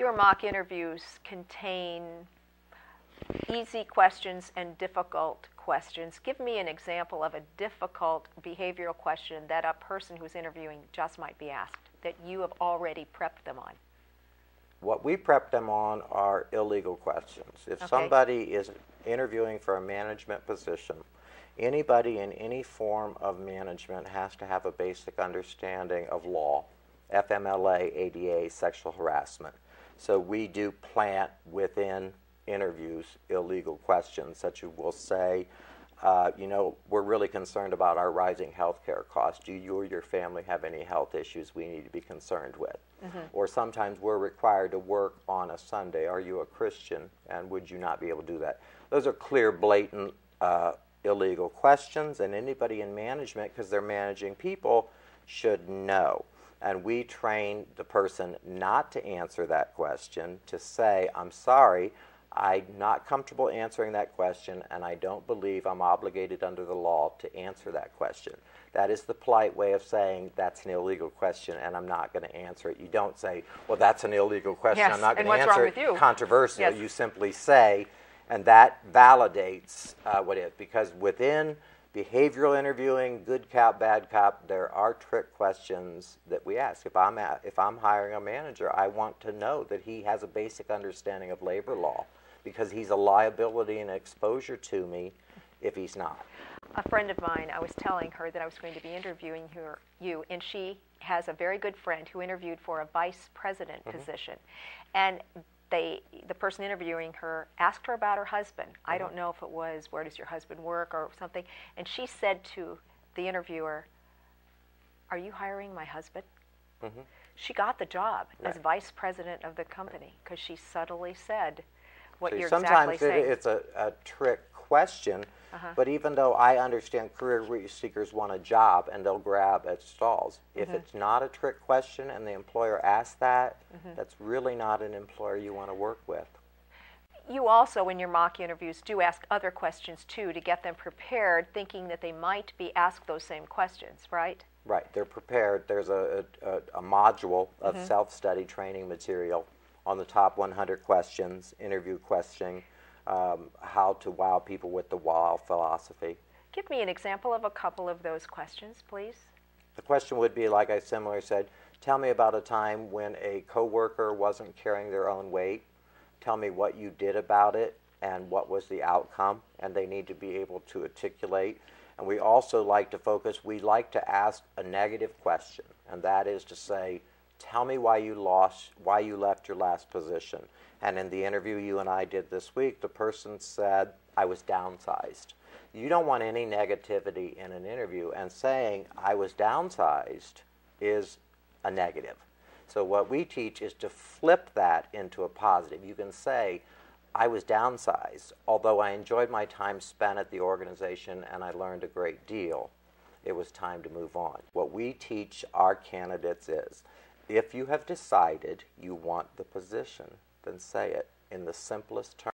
Your mock interviews contain easy questions and difficult questions. Give me an example of a difficult behavioral question that a person who's interviewing just might be asked, that you have already prepped them on. What we prep them on are illegal questions. If somebody is interviewing for a management position, anybody in any form of management has to have a basic understanding of law, FMLA, ADA, sexual harassment. So we do plant within interviews illegal questions, such as we'll say, you know, we're really concerned about our rising health care costs. Do you or your family have any health issues we need to be concerned with? Or sometimes we're required to work on a Sunday. Are you a Christian, and would you not be able to do that? Those are clear, blatant, illegal questions, and anybody in management, because they're managing people, should know. And we train the person not to answer that question, to say, I'm sorry, I'm not comfortable answering that question, and I don't believe I'm obligated under the law to answer that question. That is the polite way of saying that's an illegal question and I'm not going to answer it. You don't say, well, that's an illegal question, yes, I'm not going to answer it. What's wrong with you? Controversial. Yes. You simply say, and that validates what is. Because within behavioral interviewing, good cop, bad cop, there are trick questions that we ask. If I'm hiring a manager, I want to know that he has a basic understanding of labor law, because he's a liability and exposure to me if he's not. A friend of mine, I was telling her that I was going to be interviewing you, and she has a very good friend who interviewed for a vice president position. And the person interviewing her asked her about her husband. I don't know if it was, where does your husband work or something. And she said to the interviewer, are you hiring my husband? She got the job as vice president of the company because she subtly said what you're exactly saying. Sometimes it's a trick question, but even though I understand career seekers want a job and they'll grab at stalls, if it's not a trick question and the employer asks that, that's really not an employer you want to work with. You also, in your mock interviews, do ask other questions, too, to get them prepared, thinking that they might be asked those same questions, right? Right. They're prepared. There's a module of self-study training material on the top 100 questions, interview questioning, how to wow people with the wow philosophy. Give me an example of a couple of those questions, please. The question would be, like I similarly said, tell me about a time when a coworker wasn't carrying their own weight. Tell me what you did about it and what was the outcome, and they need to be able to articulate. And we also like to focus, we like to ask a negative question, and that is to say, tell me why you left your last position. And in the interview you and I did this week, the person said, I was downsized. You don't want any negativity in an interview, and saying I was downsized is a negative. So what we teach is to flip that into a positive. You can say, I was downsized, although I enjoyed my time spent at the organization and I learned a great deal. It was time to move on. What we teach our candidates is, if you have decided you want the position, then say it in the simplest terms.